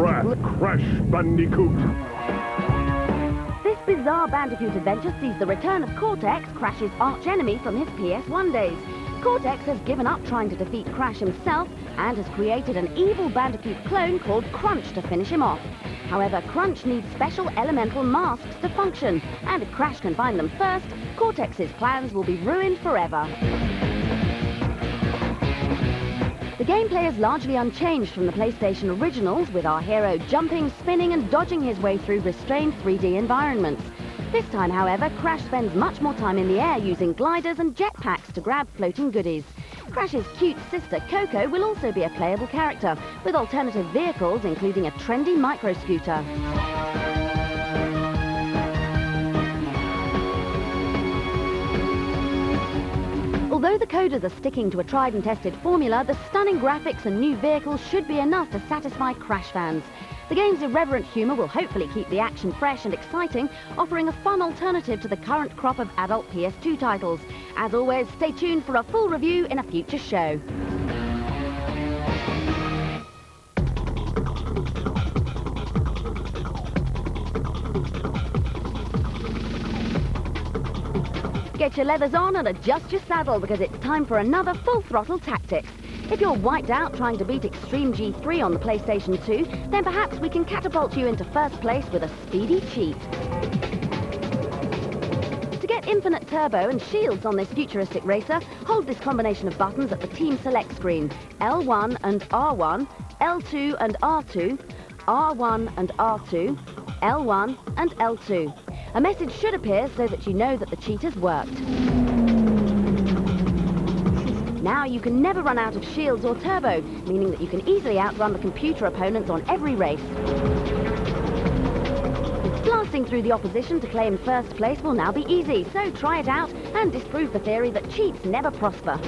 breath, Crash Bandicoot. This bizarre Bandicoot adventure sees the return of Cortex, Crash's arch-enemy from his PS1 days. Cortex has given up trying to defeat Crash himself and has created an evil Bandicoot clone called Crunch to finish him off. However, Crunch needs special elemental masks to function, and if Crash can find them first, Cortex's plans will be ruined forever. The gameplay is largely unchanged from the PlayStation originals, with our hero jumping, spinning and dodging his way through restrained 3D environments. This time, however, Crash spends much more time in the air using gliders and jetpacks to grab floating goodies. Crash's cute sister, Coco, will also be a playable character, with alternative vehicles including a trendy micro-scooter. Although the coders are sticking to a tried and tested formula, the stunning graphics and new vehicles should be enough to satisfy Crash fans. The game's irreverent humour will hopefully keep the action fresh and exciting, offering a fun alternative to the current crop of adult PS2 titles. As always, stay tuned for a full review in a future show. Get your leathers on and adjust your saddle, because it's time for another full throttle tactics. If you're wiped out trying to beat Xtreme G3 on the PlayStation 2, then perhaps we can catapult you into first place with a speedy cheat. To get infinite turbo and shields on this futuristic racer, hold this combination of buttons at the Team Select screen. L1 and R1, L2 and R2, R1 and R2, L1 and L2. A message should appear so that you know that the cheat has worked. Now you can never run out of shields or turbo, meaning that you can easily outrun the computer opponents on every race. Blasting through the opposition to claim first place will now be easy, so try it out and disprove the theory that cheats never prosper.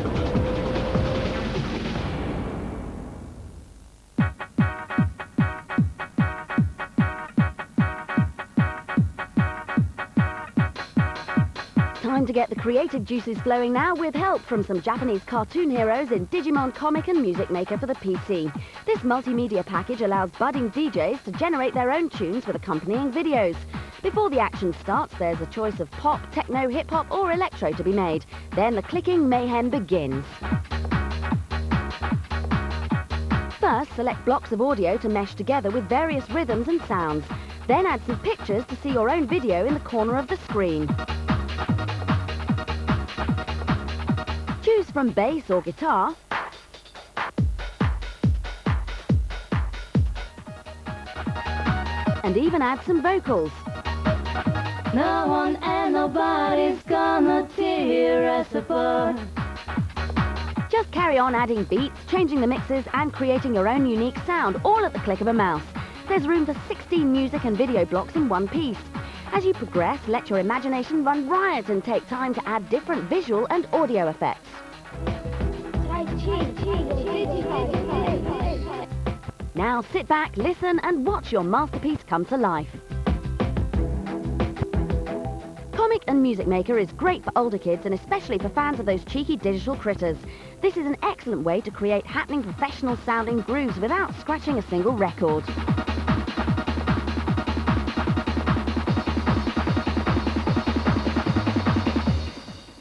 Time to get the creative juices flowing now, with help from some Japanese cartoon heroes in Digimon Comic and Music Maker for the PC. This multimedia package allows budding DJs to generate their own tunes with accompanying videos. Before the action starts, there's a choice of pop, techno, hip-hop or electro to be made. Then the clicking mayhem begins. First, select blocks of audio to mesh together with various rhythms and sounds. Then add some pictures to see your own video in the corner of the screen. Choose from bass or guitar, and even add some vocals. No one and nobody's gonna tear us apart. Just carry on adding beats, changing the mixes and creating your own unique sound, all at the click of a mouse. There's room for 16 music and video blocks in one piece. As you progress, let your imagination run riot and take time to add different visual and audio effects. Now sit back, listen and watch your masterpiece come to life. Comic and Music Maker is great for older kids and especially for fans of those cheeky digital critters. This is an excellent way to create happening professional sounding grooves without scratching a single record.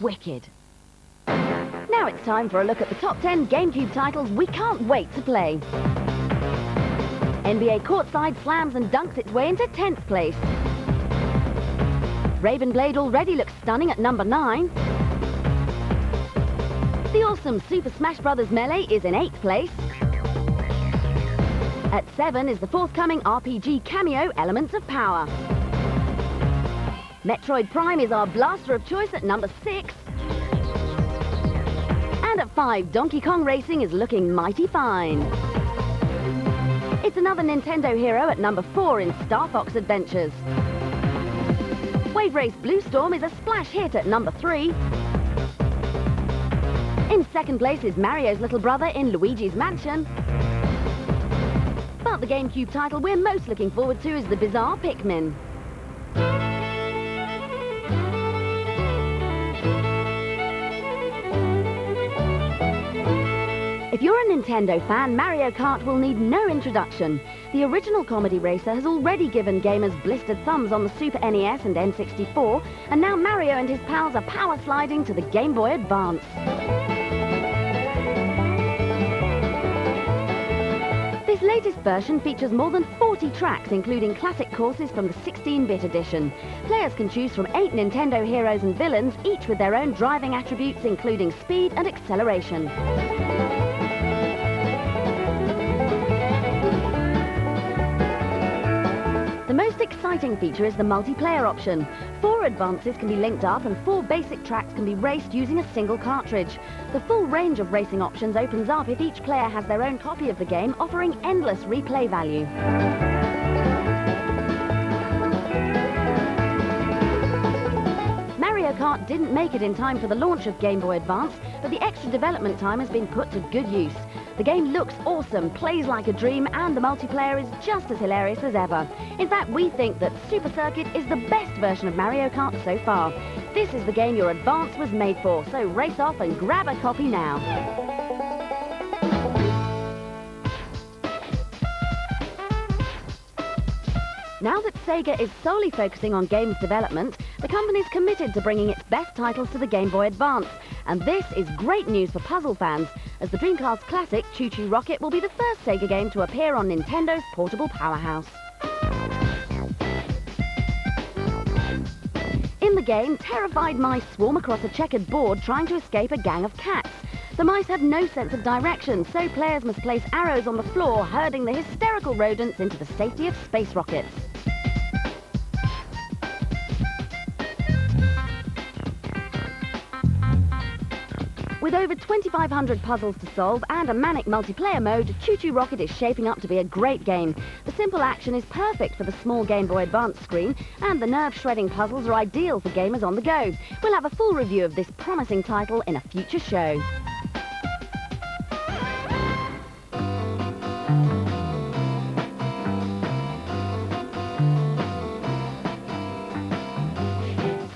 Wicked. Now it's time for a look at the top 10 GameCube titles we can't wait to play. NBA Courtside slams and dunks its way into 10th place. Raven Blade already looks stunning at number 9. The awesome Super Smash Bros. Melee is in 8th place. At 7 is the forthcoming RPG cameo Elements of Power. Metroid Prime is our blaster of choice at number 6. And at 5, Donkey Kong Racing is looking mighty fine. It's another Nintendo hero at number 4 in Star Fox Adventures. Wave Race Blue Storm is a splash hit at number 3. In second place is Mario's little brother in Luigi's Mansion. But the GameCube title we're most looking forward to is the bizarre Pikmin. If you're a Nintendo fan, Mario Kart will need no introduction. The original comedy racer has already given gamers blistered thumbs on the Super NES and N64, and now Mario and his pals are power sliding to the Game Boy Advance. This latest version features more than 40 tracks, including classic courses from the 16-bit edition. Players can choose from 8 Nintendo heroes and villains, each with their own driving attributes, including speed and acceleration. The most exciting feature is the multiplayer option. 4 advances can be linked up and 4 basic tracks can be raced using a single cartridge. The full range of racing options opens up if each player has their own copy of the game, offering endless replay value. Mario Kart didn't make it in time for the launch of Game Boy Advance, but the extra development time has been put to good use. The game looks awesome, plays like a dream, and the multiplayer is just as hilarious as ever. In fact, we think that Super Circuit is the best version of Mario Kart so far. This is the game your Advance was made for, so race off and grab a copy now. Now that Sega is solely focusing on games development, the company's committed to bringing its best titles to the Game Boy Advance. And this is great news for puzzle fans, as the Dreamcast classic Chu Chu Rocket will be the first Sega game to appear on Nintendo's portable powerhouse. In the game, terrified mice swarm across a checkered board trying to escape a gang of cats. The mice have no sense of direction, so players must place arrows on the floor, herding the hysterical rodents into the safety of space rockets. With over 2,500 puzzles to solve and a manic multiplayer mode, Chu Chu Rocket is shaping up to be a great game. The simple action is perfect for the small Game Boy Advance screen, and the nerve-shredding puzzles are ideal for gamers on the go. We'll have a full review of this promising title in a future show.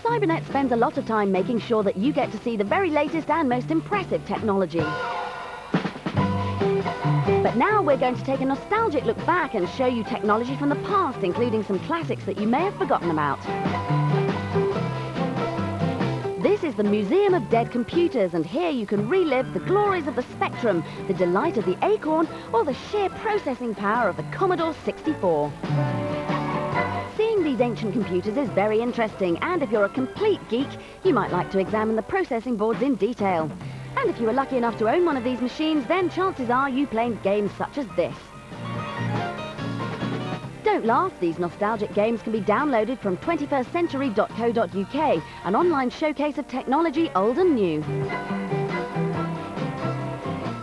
Cybernet spends a lot of time making sure that you get to see the very latest and most impressive technology. But now we're going to take a nostalgic look back and show you technology from the past, including some classics that you may have forgotten about. This is the Museum of Dead Computers, and here you can relive the glories of the Spectrum, the delight of the Acorn, or the sheer processing power of the Commodore 64. Seeing these ancient computers is very interesting, and if you're a complete geek, you might like to examine the processing boards in detail. And if you were lucky enough to own one of these machines, then chances are you played games such as this. Don't laugh, these nostalgic games can be downloaded from 21stcentury.co.uk, an online showcase of technology old and new.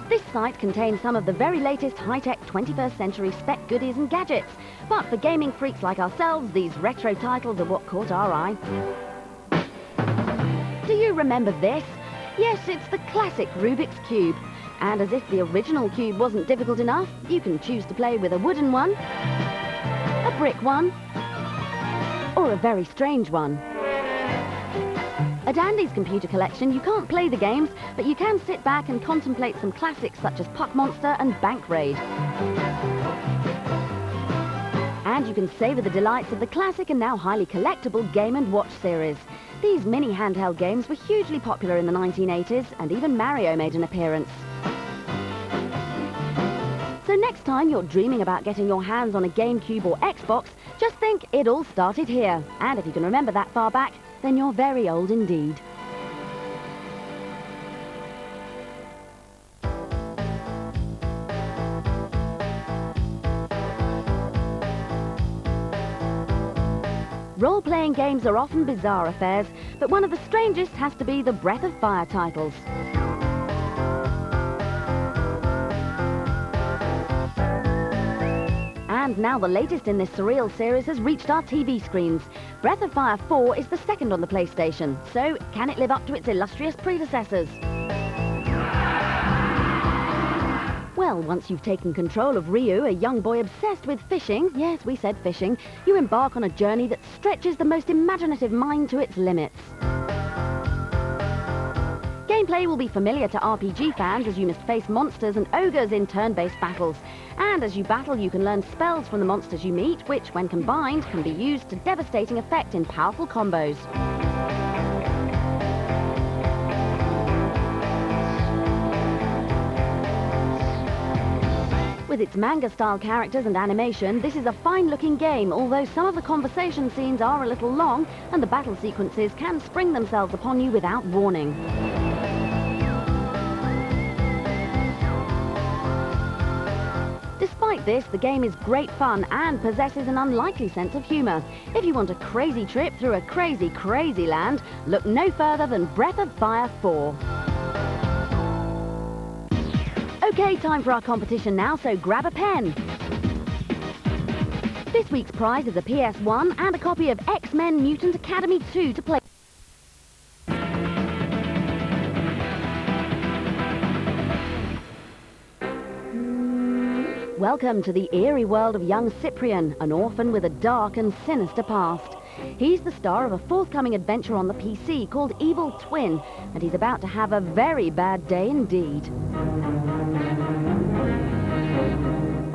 This site contains some of the very latest high-tech 21st century spec goodies and gadgets. But for gaming freaks like ourselves, these retro titles are what caught our eye. Do you remember this? Yes, it's the classic Rubik's Cube. And as if the original cube wasn't difficult enough, you can choose to play with a wooden one, a brick one, or a very strange one. At Andy's computer collection, you can't play the games, but you can sit back and contemplate some classics such as Puck Monster and Bank Raid. And you can savor the delights of the classic and now highly collectible Game & Watch series. These mini handheld games were hugely popular in the 1980s, and even Mario made an appearance. So next time you're dreaming about getting your hands on a GameCube or Xbox, just think it all started here. And if you can remember that far back, then you're very old indeed. Role-playing games are often bizarre affairs, but one of the strangest has to be the Breath of Fire titles. And now the latest in this surreal series has reached our TV screens. Breath of Fire 4 is the second on the PlayStation, so can it live up to its illustrious predecessors? Well, once you've taken control of Ryu, a young boy obsessed with fishing, yes, we said fishing, you embark on a journey that stretches the most imaginative mind to its limits. gameplay will be familiar to RPG fans as you must face monsters and ogres in turn-based battles. And as you battle, you can learn spells from the monsters you meet, which, when combined, can be used to devastating effect in powerful combos. With its manga-style characters and animation, this is a fine-looking game, although some of the conversation scenes are a little long and the battle sequences can spring themselves upon you without warning. Despite this, the game is great fun and possesses an unlikely sense of humour. If you want a crazy trip through a crazy, crazy land, look no further than Breath of Fire 4. Okay, time for our competition now, so grab a pen. This week's prize is a PS1 and a copy of Xmen Mutant Academy 2 to play. Welcome to the eerie world of young Cyprien, an orphan with a dark and sinister past. He's the star of a forthcoming adventure on the PC called Evil Twin, and he's about to have a very bad day indeed.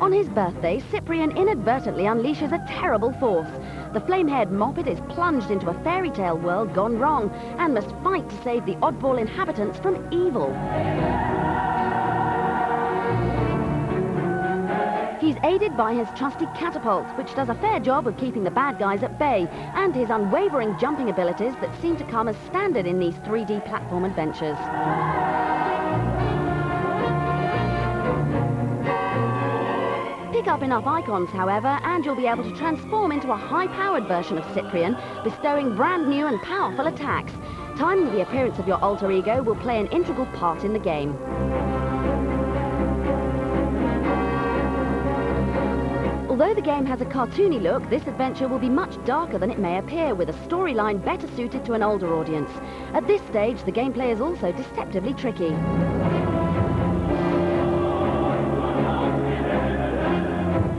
On his birthday, Cyprien inadvertently unleashes a terrible force. The flame-haired moppet is plunged into a fairy tale world gone wrong and must fight to save the oddball inhabitants from evil. He's aided by his trusty catapult, which does a fair job of keeping the bad guys at bay, and his unwavering jumping abilities that seem to come as standard in these 3D platform adventures. Pick up enough icons, however, and you'll be able to transform into a high-powered version of Cyprien, bestowing brand new and powerful attacks. Timing the appearance of your alter ego will play an integral part in the game. Although the game has a cartoony look, this adventure will be much darker than it may appear, with a storyline better suited to an older audience. At this stage, the gameplay is also deceptively tricky.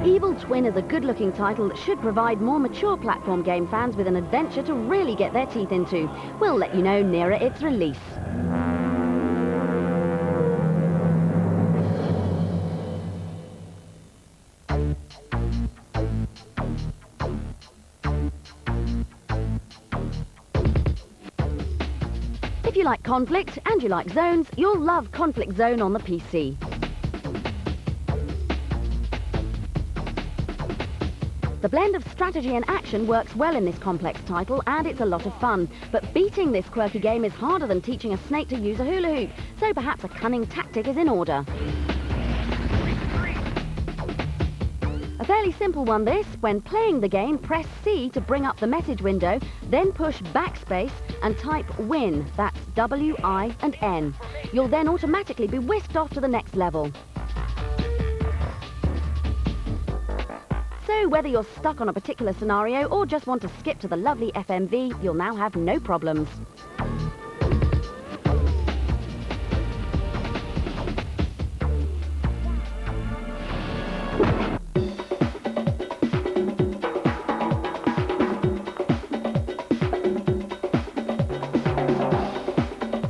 Evil Twin is a good-looking title that should provide more mature platform game fans with an adventure to really get their teeth into. We'll let you know nearer its release. If you like conflict and you like zones, you'll love Conflict Zone on the PC. The blend of strategy and action works well in this complex title, and it's a lot of fun. But beating this quirky game is harder than teaching a snake to use a hula hoop, so perhaps a cunning tactic is in order. A fairly simple one this. When playing the game, press C to bring up the message window, then push backspace and type WIN, that's W-I and N. You'll then automatically be whisked off to the next level. So whether you're stuck on a particular scenario or just want to skip to the lovely FMV, you'll now have no problems.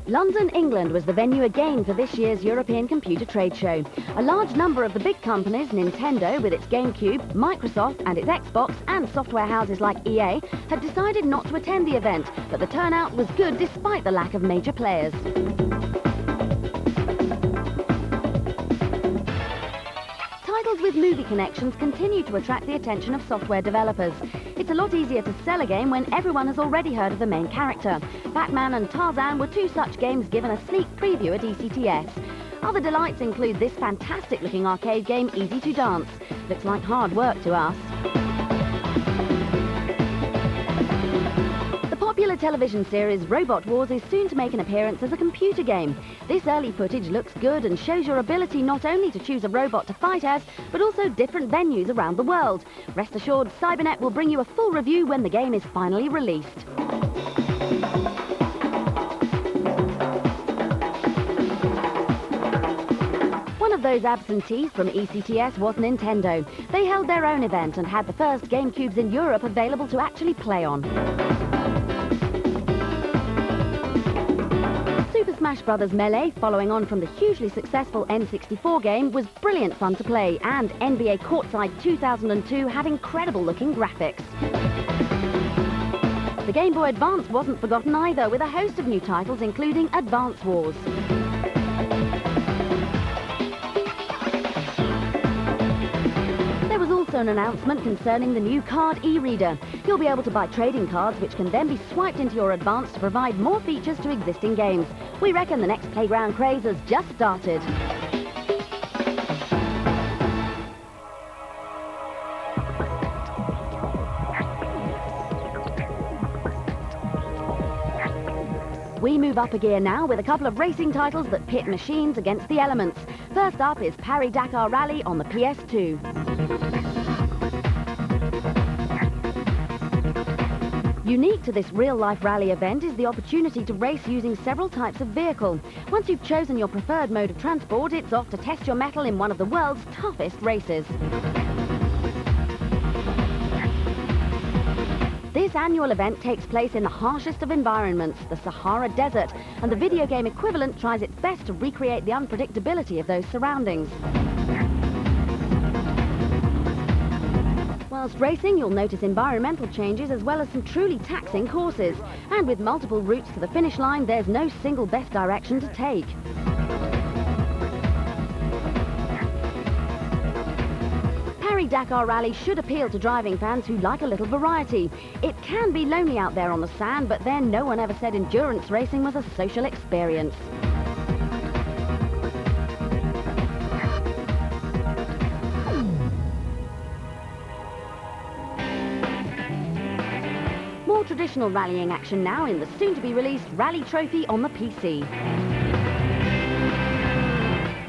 London, England was the venue again for this year's European Computer Trade Show. A large number of the big companies, Nintendo with its GameCube, Microsoft and its Xbox, and software houses like EA, had decided not to attend the event, but the turnout was good despite the lack of major players. Titles with movie connections continue to attract the attention of software developers. It's a lot easier to sell a game when everyone has already heard of the main character. Batman and Tarzan were two such games given a sneak preview at ECTS. Other delights include this fantastic-looking arcade game, Easy to Dance. Looks like hard work to us. The popular television series Robot Wars is soon to make an appearance as a computer game. This early footage looks good and shows your ability not only to choose a robot to fight as, but also different venues around the world. Rest assured, Cybernet will bring you a full review when the game is finally released. One of those absentees from ECTS was Nintendo. They held their own event and had the first GameCubes in Europe available to actually play on. Super Smash Bros. Melee, following on from the hugely successful N64 game, was brilliant fun to play, and NBA Courtside 2002 had incredible-looking graphics. The Game Boy Advance wasn't forgotten either, with a host of new titles including Advance Wars. There was also an announcement concerning the new card e-reader. You'll be able to buy trading cards which can then be swiped into your Advance to provide more features to existing games. We reckon the next playground craze has just started. We move up a gear now with a couple of racing titles that pit machines against the elements. First up is Paris-Dakar Rally on the PS2. Unique to this real-life rally event is the opportunity to race using several types of vehicle. Once you've chosen your preferred mode of transport, it's off to test your mettle in one of the world's toughest races. This annual event takes place in the harshest of environments, the Sahara Desert, and the video game equivalent tries its best to recreate the unpredictability of those surroundings. Whilst racing, you'll notice environmental changes as well as some truly taxing courses. And with multiple routes to the finish line, there's no single best direction to take. Paris-Dakar Rally should appeal to driving fans who like a little variety. It can be lonely out there on the sand, but then no one ever said endurance racing was a social experience. More traditional rallying action now in the soon-to-be-released Rally Trophy on the PC.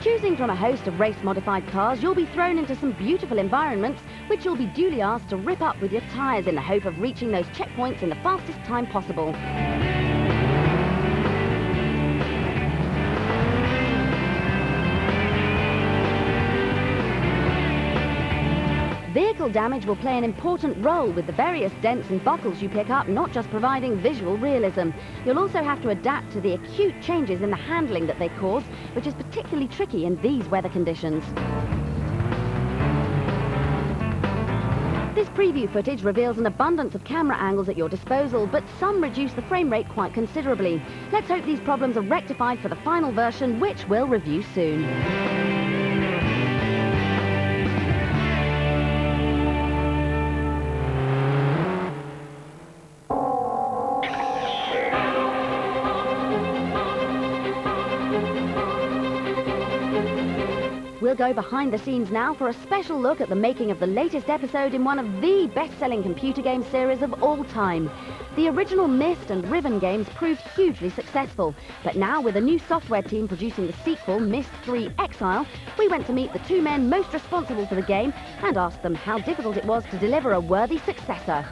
Choosing from a host of race-modified cars, you'll be thrown into some beautiful environments, which you'll be duly asked to rip up with your tyres in the hope of reaching those checkpoints in the fastest time possible. Vehicle damage will play an important role with the various dents and buckles you pick up, not just providing visual realism. You'll also have to adapt to the acute changes in the handling that they cause, which is particularly tricky in these weather conditions. This preview footage reveals an abundance of camera angles at your disposal, but some reduce the frame rate quite considerably. Let's hope these problems are rectified for the final version, which we'll review soon. We'll go behind the scenes now for a special look at the making of the latest episode in one of the best-selling computer game series of all time. The original Myst and Riven games proved hugely successful, but now with a new software team producing the sequel, Myst 3 Exile, we went to meet the two men most responsible for the game and asked them how difficult it was to deliver a worthy successor.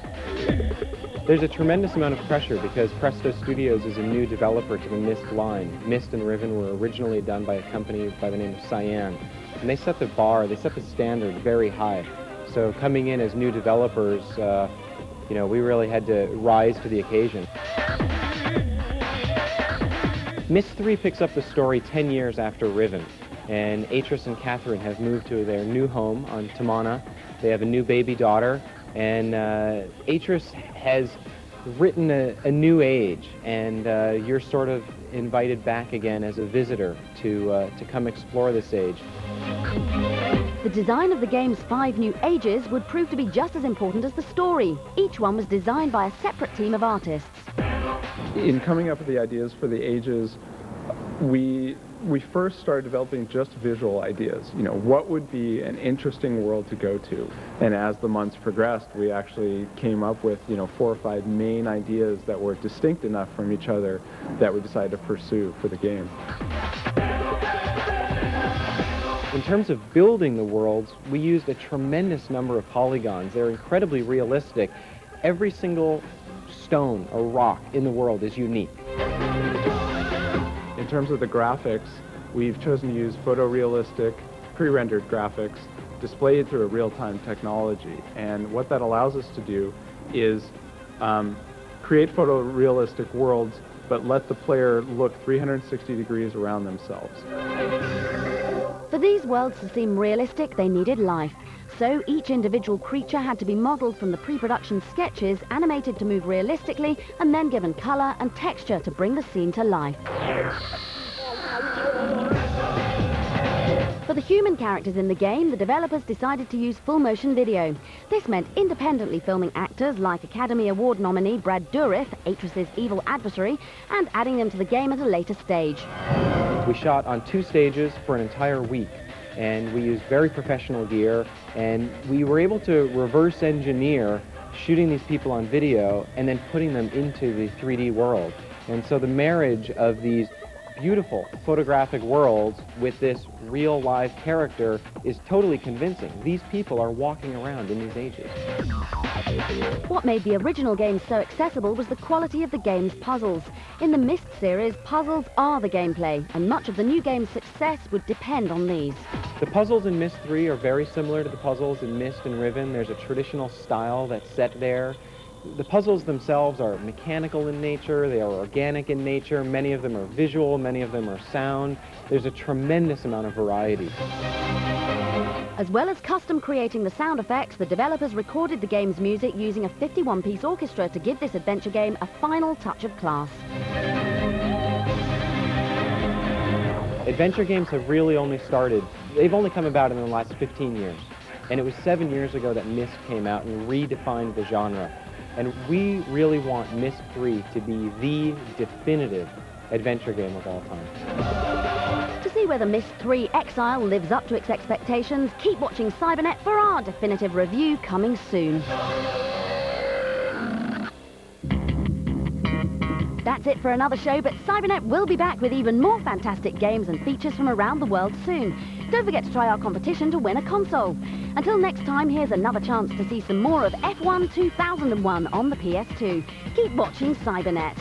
There's a tremendous amount of pressure because Presto Studios is a new developer to the Myst line. Myst and Riven were originally done by a company by the name of Cyan, and they set the bar, they set the standard very high. So coming in as new developers, you know, we really had to rise to the occasion. Myst 3 picks up the story 10 years after Riven, and Atris and Catherine have moved to their new home on Tamana. They have a new baby daughter, and Atris has written a new age, and you're sort of invited back again as a visitor to come explore this age. The design of the game's 5 new ages would prove to be just as important as the story. Each one was designed by a separate team of artists. In coming up with the ideas for the ages, we first started developing just visual ideas. You know, what would be an interesting world to go to? And as the months progressed, we actually came up with, you know, 4 or 5 main ideas that were distinct enough from each other that we decided to pursue for the game. In terms of building the worlds, we used a tremendous number of polygons. They're incredibly realistic. Every single stone or rock in the world is unique. In terms of the graphics, we've chosen to use photorealistic, pre-rendered graphics displayed through a real-time technology. And what that allows us to do is create photorealistic worlds but let the player look 360 degrees around themselves. For these worlds to seem realistic, they needed life. So each individual creature had to be modelled from the pre-production sketches, animated to move realistically, and then given colour and texture to bring the scene to life. For the human characters in the game, the developers decided to use full-motion video. This meant independently filming actors like Academy Award nominee Brad Dourif, Atris's evil adversary, and adding them to the game at a later stage. We shot on 2 stages for an entire week, and we used very professional gear, and we were able to reverse engineer shooting these people on video and then putting them into the 3D world. And so the marriage of these beautiful photographic worlds with this real live character is totally convincing. These people are walking around in these ages. What made the original game so accessible was the quality of the game's puzzles. In the Myst series, puzzles are the gameplay, and much of the new game's success would depend on these. The puzzles in Myst 3 are very similar to the puzzles in Myst and Riven. There's a traditional style that's set there. The puzzles themselves are mechanical in nature, they are organic in nature, many of them are visual, many of them are sound. There's a tremendous amount of variety. As well as custom creating the sound effects, the developers recorded the game's music using a 51-piece orchestra to give this adventure game a final touch of class. Adventure games have really only started, they've only come about in the last 15 years. And it was 7 years ago that Myst came out and redefined the genre. And we really want Myst 3 to be the definitive adventure game of all time. To see whether Myst 3 Exile lives up to its expectations, keep watching Cybernet for our definitive review coming soon. That's it for another show, but Cybernet will be back with even more fantastic games and features from around the world soon. Don't forget to try our competition to win a console. Until next time, here's another chance to see some more of F1 2001 on the PS2. Keep watching Cybernet.